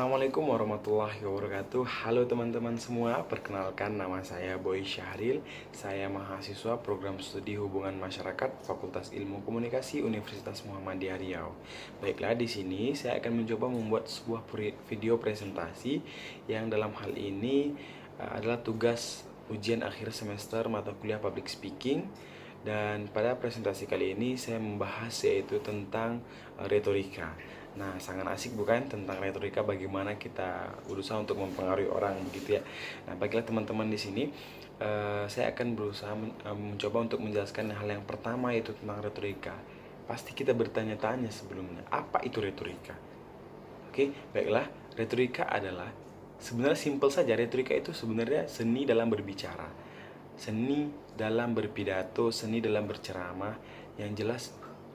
Assalamualaikum warahmatullahi wabarakatuh. Halo teman-teman semua, perkenalkan nama saya Boy Syahril. Saya mahasiswa program studi hubungan masyarakat Fakultas Ilmu Komunikasi Universitas Muhammadiyah Riau. Baiklah, di sini saya akan mencoba membuat sebuah video presentasi yang dalam hal ini adalah tugas ujian akhir semester mata kuliah Public Speaking. Dan pada presentasi kali ini saya membahas yaitu tentang retorika. Nah, sangat asik bukan tentang retorika, bagaimana kita berusaha untuk mempengaruhi orang begitu ya. Nah, baiklah teman-teman, di sini saya akan berusaha mencoba untuk menjelaskan hal yang pertama yaitu tentang retorika. Pasti kita bertanya-tanya sebelumnya, apa itu retorika? Oke, baiklah, retorika adalah sebenarnya simpel saja. Retorika itu sebenarnya seni dalam berbicara, seni dalam berpidato, seni dalam berceramah. Yang jelas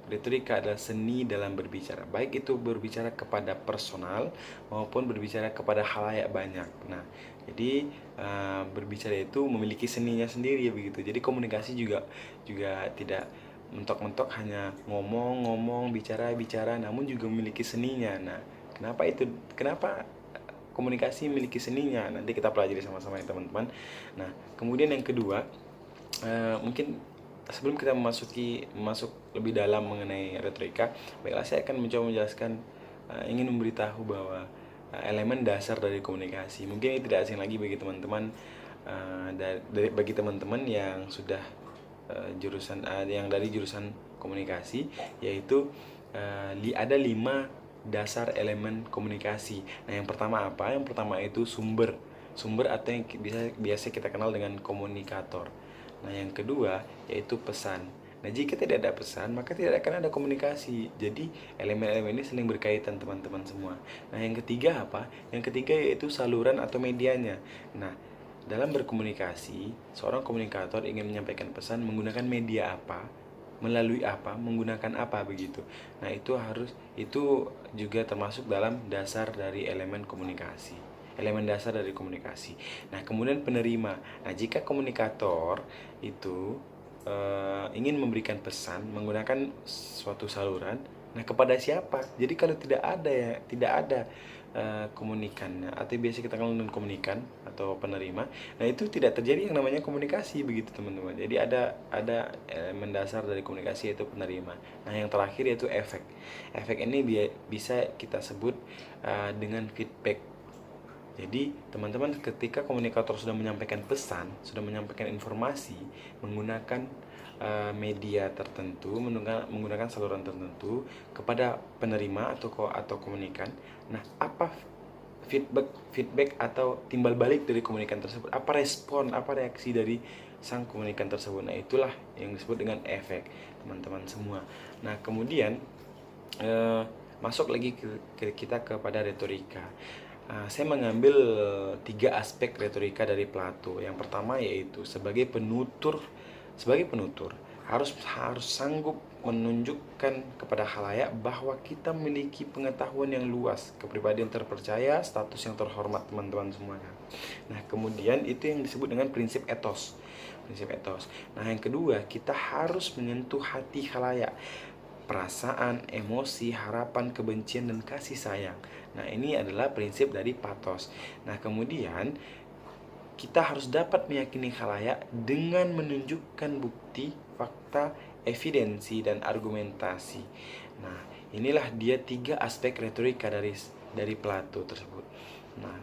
retorika adalah seni dalam berbicara, baik itu berbicara kepada personal maupun berbicara kepada halayak banyak. Nah, jadi berbicara itu memiliki seninya sendiri begitu. Jadi komunikasi juga tidak mentok-mentok hanya ngomong-ngomong, bicara-bicara, namun juga memiliki seninya. Nah, kenapa komunikasi memiliki seninya? Nanti kita pelajari sama-sama ya teman-teman. Nah, kemudian yang kedua, mungkin sebelum kita masuk lebih dalam mengenai retorika, baiklah saya akan mencoba menjelaskan, ingin memberitahu bahwa elemen dasar dari komunikasi mungkin ini tidak asing lagi bagi teman-teman, bagi teman-teman yang sudah yang dari jurusan komunikasi, yaitu ada 5 dasar elemen komunikasi. Nah, yang pertama apa? Yang pertama itu sumber atau yang biasa kita kenal dengan komunikator. Nah, yang kedua yaitu pesan. Nah, jika tidak ada pesan, maka tidak akan ada komunikasi. Jadi, elemen-elemen ini saling berkaitan teman-teman semua. Nah, yang ketiga apa? Yang ketiga yaitu saluran atau medianya. Nah, dalam berkomunikasi, seorang komunikator ingin menyampaikan pesan menggunakan media apa, melalui apa, menggunakan apa begitu. Nah, itu juga termasuk dalam dasar dari elemen komunikasi. Elemen dasar dari komunikasi. Nah, kemudian penerima. Nah, jika komunikator itu ingin memberikan pesan menggunakan suatu saluran, nah kepada siapa? Jadi kalau tidak ada komunikannya, atau biasa kita kenal dengan komunikan atau penerima, nah itu tidak terjadi yang namanya komunikasi begitu teman-teman. Jadi ada elemen dasar dari komunikasi yaitu penerima. Nah, yang terakhir yaitu efek. Efek ini bisa kita sebut dengan feedback. Jadi teman-teman, ketika komunikator sudah menyampaikan pesan, sudah menyampaikan informasi menggunakan media tertentu, menggunakan saluran tertentu kepada penerima atau komunikan. Nah, apa feedback atau timbal balik dari komunikan tersebut? Apa respon, apa reaksi dari sang komunikan tersebut? Nah, itulah yang disebut dengan efek, teman-teman semua. Nah, kemudian masuk lagi kita kepada retorika. Saya mengambil 3 aspek retorika dari Plato. Yang pertama yaitu sebagai penutur harus sanggup menunjukkan kepada khalayak bahwa kita memiliki pengetahuan yang luas, kepribadian terpercaya, status yang terhormat teman-teman semuanya. Nah, kemudian itu yang disebut dengan prinsip etos. Nah, yang kedua, kita harus menyentuh hati khalayak, perasaan, emosi, harapan, kebencian, dan kasih sayang. Nah, ini adalah prinsip dari patos. Nah, kemudian kita harus dapat meyakini khalayak dengan menunjukkan bukti, fakta, evidensi, dan argumentasi. Nah, inilah dia 3 aspek retorika dari Plato tersebut. Nah,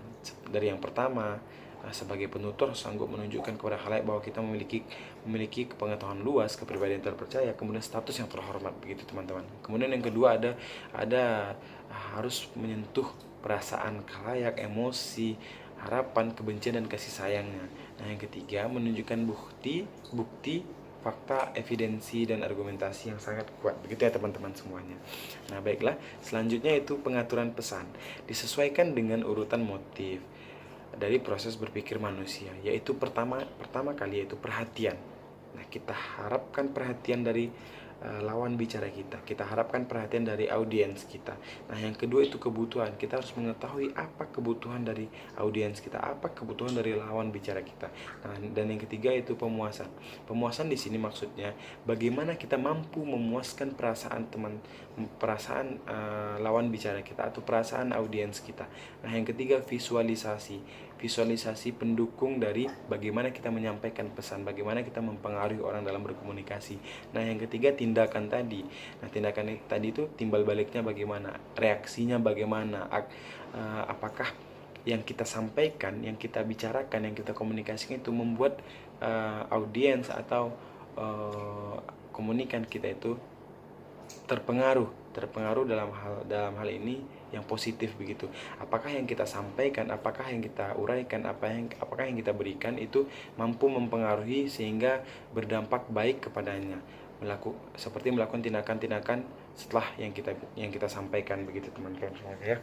dari yang pertama, sebagai penutur sanggup menunjukkan kepada khalayak bahwa kita memiliki pengetahuan luas, kepribadian terpercaya, kemudian status yang terhormat begitu teman-teman. Kemudian yang kedua ada harus menyentuh perasaan khalayak, emosi, harapan, kebencian, dan kasih sayangnya. Nah, yang ketiga menunjukkan bukti, fakta, evidensi, dan argumentasi yang sangat kuat. Begitu ya teman-teman semuanya. Nah, baiklah, selanjutnya itu pengaturan pesan. Disesuaikan dengan urutan motif dari proses berpikir manusia, yaitu pertama kali yaitu perhatian. Nah, kita harapkan perhatian dari lawan bicara kita. Kita harapkan perhatian dari audiens kita. Nah, yang kedua itu kebutuhan. Kita harus mengetahui apa kebutuhan dari audiens kita, apa kebutuhan dari lawan bicara kita. Nah, dan yang ketiga itu pemuasan. Pemuasan di sini maksudnya bagaimana kita mampu memuaskan perasaan lawan bicara kita atau perasaan audiens kita. Nah, yang ketiga visualisasi. Visualisasi pendukung dari bagaimana kita menyampaikan pesan, bagaimana kita mempengaruhi orang dalam berkomunikasi. Nah, yang ketiga tindakan tadi. Nah, tindakan tadi itu timbal baliknya bagaimana, reaksinya bagaimana, apakah yang kita sampaikan, yang kita bicarakan, yang kita komunikasikan itu membuat audiens atau komunikan kita itu terpengaruh dalam hal ini yang positif begitu. Apakah yang kita sampaikan, apakah yang kita uraikan, apakah yang kita berikan itu mampu mempengaruhi sehingga berdampak baik kepadanya, seperti melakukan tindakan-tindakan setelah yang kita sampaikan begitu teman-teman ya.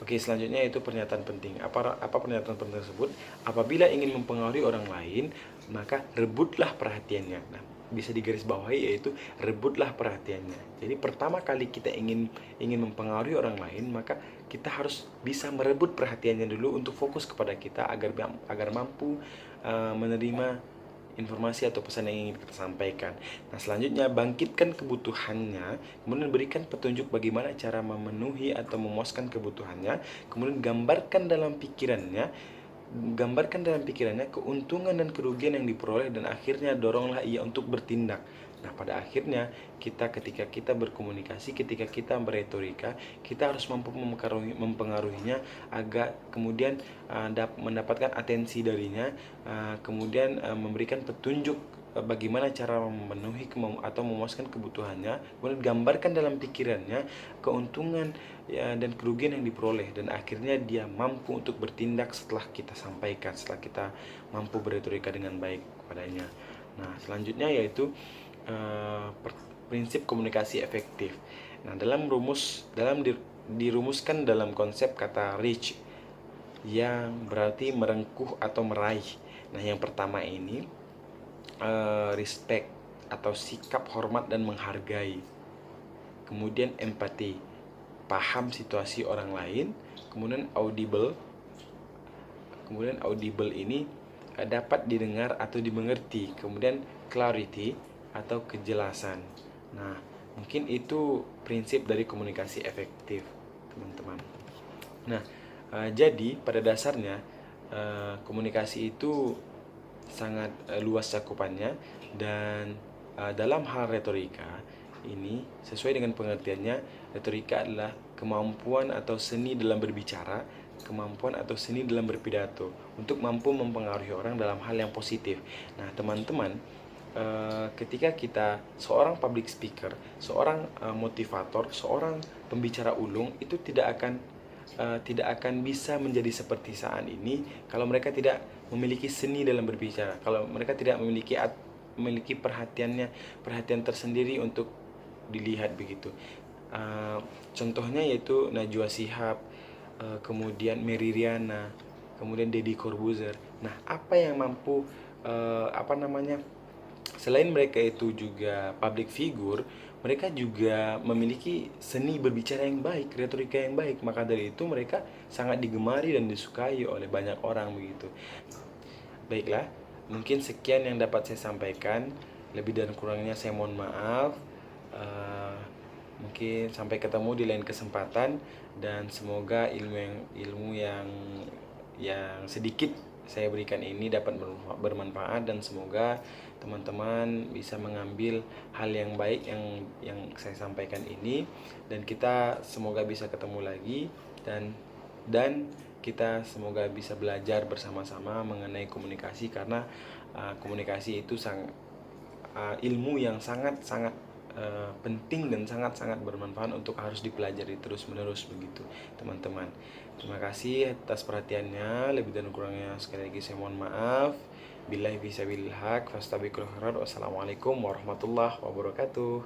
Oke, selanjutnya itu pernyataan penting. Apa pernyataan penting tersebut? Apabila ingin mempengaruhi orang lain, maka rebutlah perhatiannya. Nah, bisa digarisbawahi yaitu rebutlah perhatiannya. Jadi pertama kali kita ingin mempengaruhi orang lain, maka kita harus bisa merebut perhatiannya dulu untuk fokus kepada kita agar mampu menerima informasi atau pesan yang ingin kita sampaikan. Nah, selanjutnya bangkitkan kebutuhannya, kemudian berikan petunjuk bagaimana cara memenuhi atau memuaskan kebutuhannya, kemudian gambarkan dalam pikirannya keuntungan dan kerugian yang diperoleh, dan akhirnya doronglah ia untuk bertindak. Nah, pada akhirnya ketika kita berkomunikasi, ketika kita beretorika, kita harus mampu mempengaruhinya agar kemudian mendapatkan atensi darinya, kemudian memberikan petunjuk bagaimana cara memenuhi atau memuaskan kebutuhannya, kemudian gambarkan dalam pikirannya keuntungan dan kerugian yang diperoleh, dan akhirnya dia mampu untuk bertindak setelah kita sampaikan, setelah kita mampu beretorika dengan baik kepadanya. Nah, selanjutnya yaitu prinsip komunikasi efektif. Nah, dirumuskan dalam konsep kata reach yang berarti merengkuh atau meraih. Nah, yang pertama ini respect atau sikap hormat dan menghargai. Kemudian empati, paham situasi orang lain. Kemudian audible ini dapat didengar atau dimengerti. Kemudian clarity atau kejelasan. Nah, mungkin itu prinsip dari komunikasi efektif, teman-teman. Nah, jadi pada dasarnya komunikasi itu sangat luas cakupannya, dan dalam hal retorika ini sesuai dengan pengertiannya, retorika adalah kemampuan atau seni dalam berbicara, kemampuan atau seni dalam berpidato untuk mampu mempengaruhi orang dalam hal yang positif. Nah, teman-teman, ketika kita seorang public speaker, seorang motivator, seorang pembicara ulung itu tidak akan bisa menjadi seperti saat ini kalau mereka tidak memiliki seni dalam berbicara, kalau mereka tidak memiliki perhatian tersendiri untuk dilihat begitu. Contohnya yaitu Najwa Shihab, kemudian Mary Riana, kemudian Deddy Corbuzier. Nah, apa yang mampu selain mereka itu juga public figure, mereka juga memiliki seni berbicara yang baik, retorika yang baik. Maka dari itu mereka sangat digemari dan disukai oleh banyak orang begitu. Baiklah, mungkin sekian yang dapat saya sampaikan. Lebih dan kurangnya saya mohon maaf. Mungkin sampai ketemu di lain kesempatan, dan semoga ilmu yang sedikit saya berikan ini dapat bermanfaat, dan semoga teman-teman bisa mengambil hal yang baik yang saya sampaikan ini, dan kita semoga bisa ketemu lagi, dan kita semoga bisa belajar bersama-sama mengenai komunikasi, karena komunikasi itu ilmu yang sangat-sangat penting dan sangat-sangat bermanfaat untuk harus dipelajari terus-menerus begitu, teman-teman. Terima kasih atas perhatiannya. Lebih dan kurangnya sekali lagi saya mohon maaf. Billahi fisabilil haq, fastabiqul khairat. Wassalamualaikum warahmatullahi wabarakatuh.